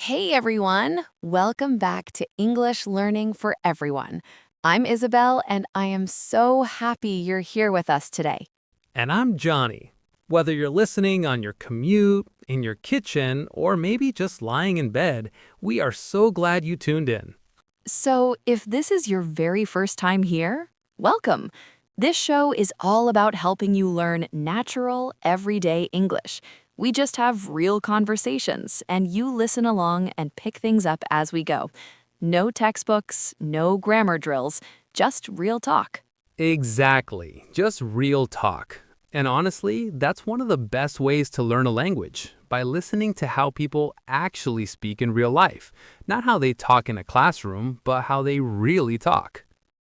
Hey everyone, welcome back to English Learning for Everyone. I'm Isabel and I am so happy you're here with us today. And I'm Johnny. Whether you're listening on your commute, in your kitchen, or maybe just lying in bed, we are so glad you tuned in. So, if this is your very first time here, welcome. This show is all about helping you learn natural, everyday English. We just have real conversations, and you listen along and pick things up as we go. No textbooks, no grammar drills, just real talk. Exactly, just real talk. And honestly, that's one of the best ways to learn a language, by listening to how people actually speak in real life. Not how they talk in a classroom, but how they really talk.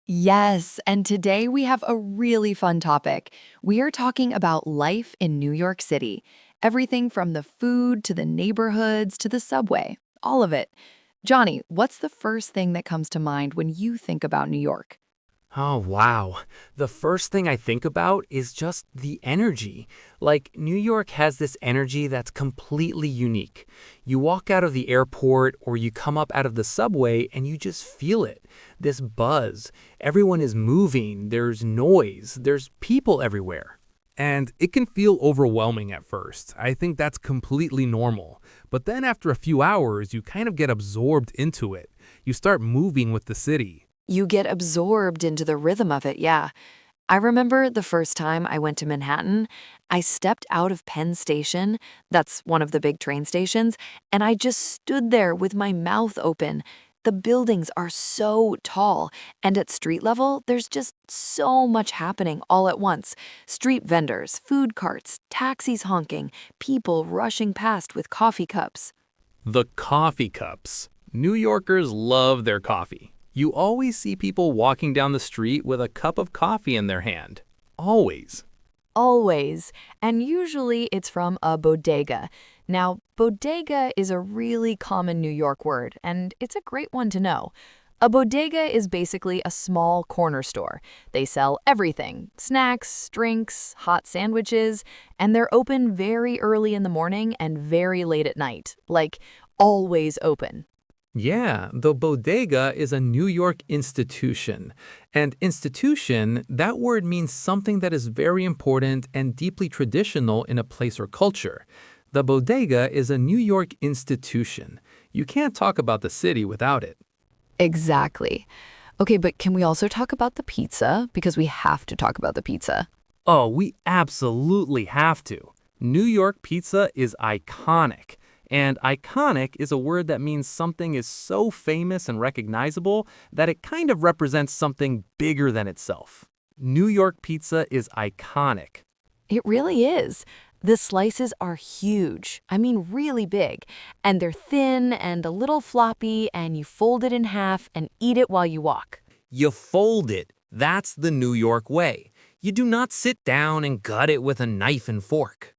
Yes, and today we have a really fun topic. We are talking about life in New York City. Everything from the food to the neighborhoods to the subway, all of it. Johnny, what's the first thing that comes to mind when you think about New York? Oh, wow. The first thing I think about is just the energy. Like, New York has this energy that's completely unique. You walk out of the airport or you come up out of the subway and you just feel it. This buzz. Everyone is moving, there's noise, there's people everywhere. And it can feel overwhelming at first. I think that's completely normal. But then after a few hours, you kind of get absorbed into it. You start moving with the city. You get absorbed into the rhythm of it, yeah. I remember the first time I went to Manhattan, I stepped out of Penn Station, that's one of the big train stations, and I just stood there with my mouth open. The buildings are so tall, and at street level, there's just so much happening all at once. Street vendors, food carts, taxis honking, people rushing past with coffee cups. The coffee cups. New Yorkers love their coffee. You always see people walking down the street with a cup of coffee in their hand. Always. Always, and usually it's from a bodega. Now, bodega is a really common New York word, and it's a great one to know. A bodega is basically a small corner store. They sell everything snacks, drinks, hot sandwiches, and they're open very early in the morning and very late at night. Like, always open. Yeah, the bodega is a New York institution. And institution, that word means something that is very important and deeply traditional in a place or culture. The bodega is a New York institution. You can't talk about the city without it. Exactly. Okay, but can we also talk about the pizza? Because we have to talk about the pizza. Oh, we absolutely have to. New York pizza is iconic. And iconic is a word that means something is so famous and recognizable that it kind of represents something bigger than itself. New York pizza is iconic. It really is. The slices are huge. I mean, really big. And they're thin and a little floppy, and you fold it in half and eat it while you walk. You fold it. That's the New York way. You do not sit down and gut it with a knife and fork.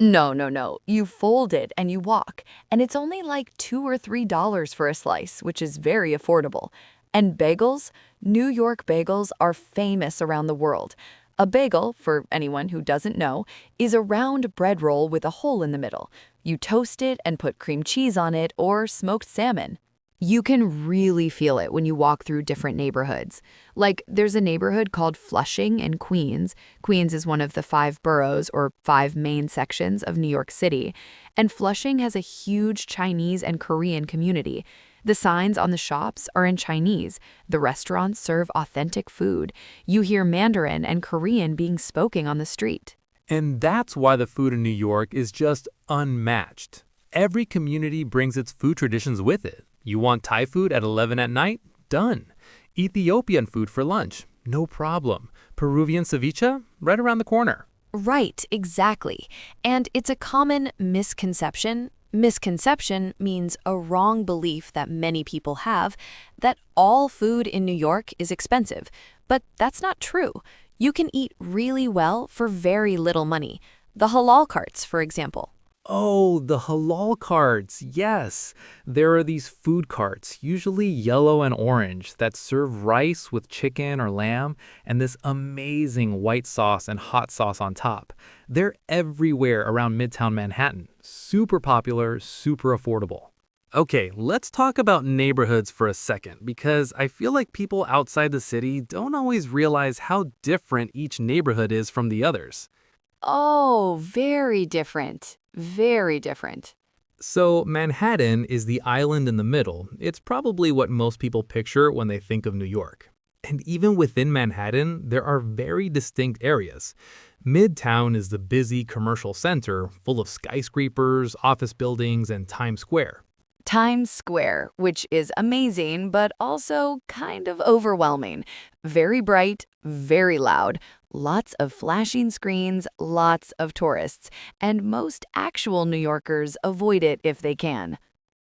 No, no, no. You fold it and you walk. And it's only like $2 or $3 for a slice, which is very affordable. And bagels? New York bagels are famous around the world. A bagel, for anyone who doesn't know, is a round bread roll with a hole in the middle. You toast it and put cream cheese on it or smoked salmon. You can really feel it when you walk through different neighborhoods. Like, there's a neighborhood called Flushing in Queens. Queens is one of the five boroughs or five main sections of New York City. And Flushing has a huge Chinese and Korean community. The signs on the shops are in Chinese. The restaurants serve authentic food. You hear Mandarin and Korean being spoken on the street. And that's why the food in New York is just unmatched. Every community brings its food traditions with it. You want Thai food at 11 at night? Done. Ethiopian food for lunch? No problem. Peruvian ceviche? Right around the corner. Right, exactly. And it's a common misconception. Misconception means a wrong belief that many people have that all food in New York is expensive. But that's not true. You can eat really well for very little money. The halal carts, for example. Oh, the halal carts. Yes. There are these food carts, usually yellow and orange, that serve rice with chicken or lamb and this amazing white sauce and hot sauce on top. They're everywhere around Midtown Manhattan. Super popular, super affordable. Okay, let's talk about neighborhoods for a second because I feel like people outside the city don't always realize how different each neighborhood is from the others. Oh, very different. Very different. So, Manhattan is the island in the middle. It's probably what most people picture when they think of New York. And even within Manhattan, there are very distinct areas. Midtown is the busy commercial center full of skyscrapers, office buildings, and Times Square. Times Square, which is amazing, but also kind of overwhelming. Very bright, very loud, lots of flashing screens, lots of tourists, and most actual New Yorkers avoid it if they can.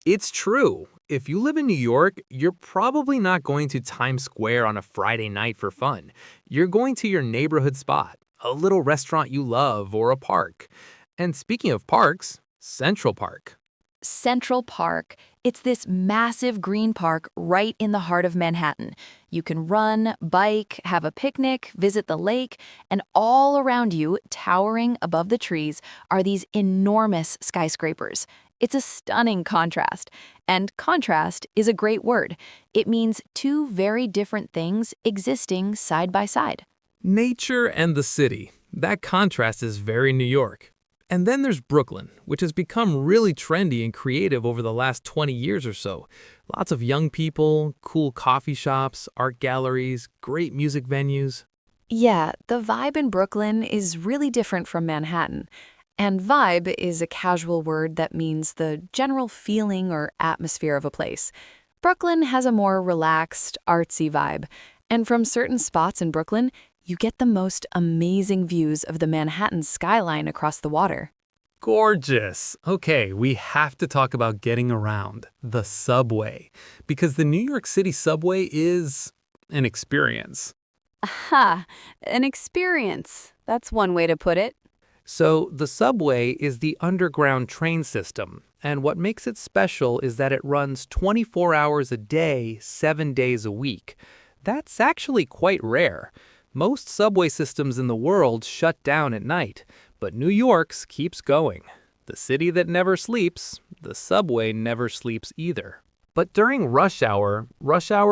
It's true. If you live in New York, you're probably not going to Times Square on a Friday night for fun. You're going to your neighborhood spot, a little restaurant you love, or a park. And speaking of parks, Central Park. Central Park. It's this massive green park right in the heart of Manhattan. You can run, bike, have a picnic, visit the lake, and all around you, towering above the trees, are these enormous skyscrapers. It's a stunning contrast. And contrast is a great word. It means two very different things existing side by side. Nature and the city. That contrast is very New York. And then there's Brooklyn, which has become really trendy and creative over the last 20 years or so. Lots of young people, cool coffee shops, art galleries, great music venues. Yeah, the vibe in Brooklyn is really different from Manhattan. And vibe is a casual word that means the general feeling or atmosphere of a place. Brooklyn has a more relaxed, artsy vibe. And from certain spots in Brooklyn, you get the most amazing views of the Manhattan skyline across the water. Gorgeous. Okay, we have to talk about getting around, the subway, because the New York City subway is an experience. Aha, an experience. That's one way to put it. So, the subway is the underground train system, and what makes it special is that it runs 24 hours a day, 7 days a week. That's actually quite rare. Most subway systems in the world shut down at night, but New York's keeps going. The city that never sleeps, the subway never sleeps either. But during rush hour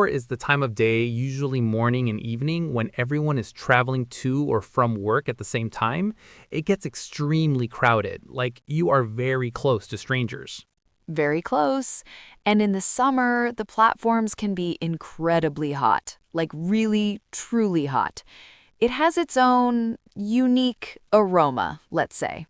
is the time of day, usually morning and evening, when everyone is traveling to or from work at the same time. It gets extremely crowded, like you are very close to strangers. Very close. And in the summer, the platforms can be incredibly hot, like really, truly hot. It has its own unique aroma, let's say.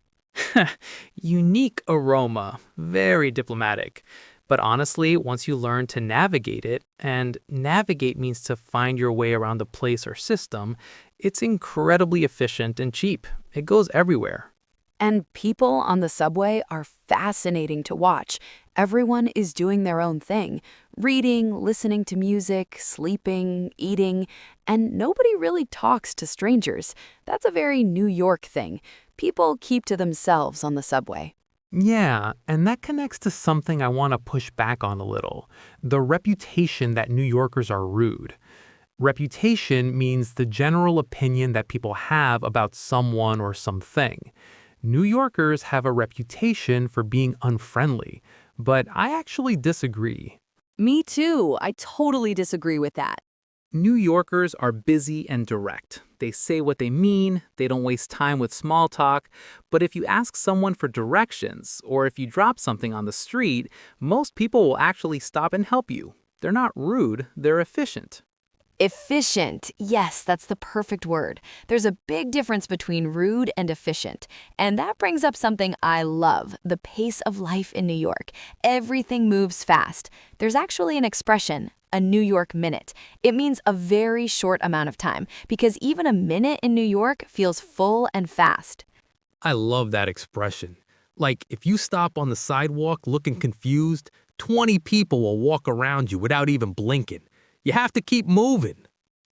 Unique aroma, very diplomatic. But honestly, once you learn to navigate it, and navigate means to find your way around the place or system, it's incredibly efficient and cheap. It goes everywhere. And people on the subway are fascinating to watch. Everyone is doing their own thing, reading, listening to music, sleeping, eating, and nobody really talks to strangers. That's a very New York thing. People keep to themselves on the subway. Yeah, and that connects to something I want to push back on a little, the reputation that New Yorkers are rude. Reputation means the general opinion that people have about someone or something. New Yorkers have a reputation for being unfriendly, but I actually disagree. Me too. I totally disagree with that. New Yorkers are busy and direct. They say what they mean, they don't waste time with small talk, but if you ask someone for directions or if you drop something on the street, most people will actually stop and help you. They're not rude, they're efficient. Efficient. Yes, that's the perfect word. There's a big difference between rude and efficient. And that brings up something I love, the pace of life in New York. Everything moves fast. There's actually an expression, a New York minute. It means a very short amount of time because even a minute in New York feels full and fast. I love that expression. Like, if you stop on the sidewalk looking confused, 20 people will walk around you without even blinking. You have to keep moving.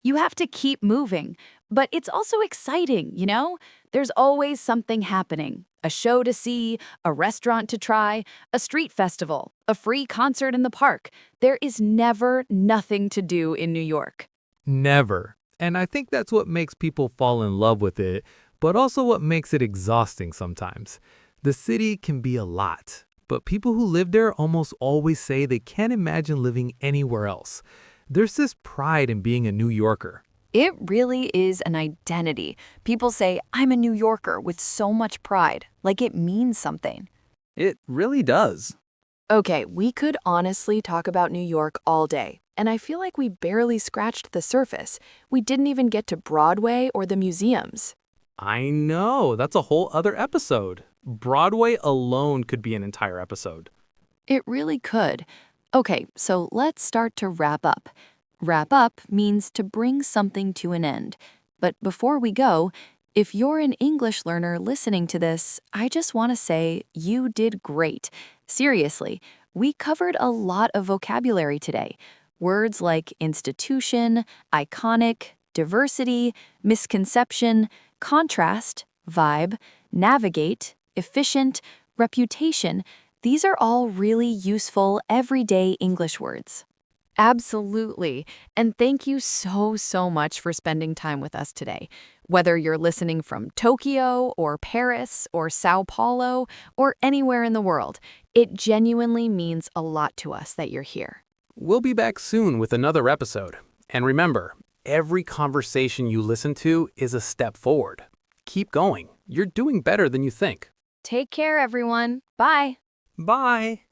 You have to keep moving, but it's also exciting, you know? There's always something happening. A show to see, a restaurant to try, a street festival, a free concert in the park. There is never nothing to do in New York. Never. And I think that's what makes people fall in love with it, but also what makes it exhausting sometimes. The city can be a lot, but people who live there almost always say they can't imagine living anywhere else. There's this pride in being a New Yorker. It really is an identity. People say, I'm a New Yorker with so much pride, like it means something. It really does. Okay, we could honestly talk about New York all day, and I feel like we barely scratched the surface. We didn't even get to Broadway or the museums. I know, that's a whole other episode. Broadway alone could be an entire episode. It really could. Okay, so let's start to wrap up. Wrap up means to bring something to an end. But before we go, if you're an English learner listening to this, I just want to say you did great. Seriously, we covered a lot of vocabulary today. Words like institution, iconic, diversity, misconception, contrast, vibe, navigate, efficient, reputation. These are all really useful everyday English words. Absolutely. And thank you so much for spending time with us today. Whether you're listening from Tokyo or Paris or Sao Paulo or anywhere in the world, it genuinely means a lot to us that you're here. We'll be back soon with another episode. And remember, every conversation you listen to is a step forward. Keep going. You're doing better than you think. Take care, everyone. Bye. Bye!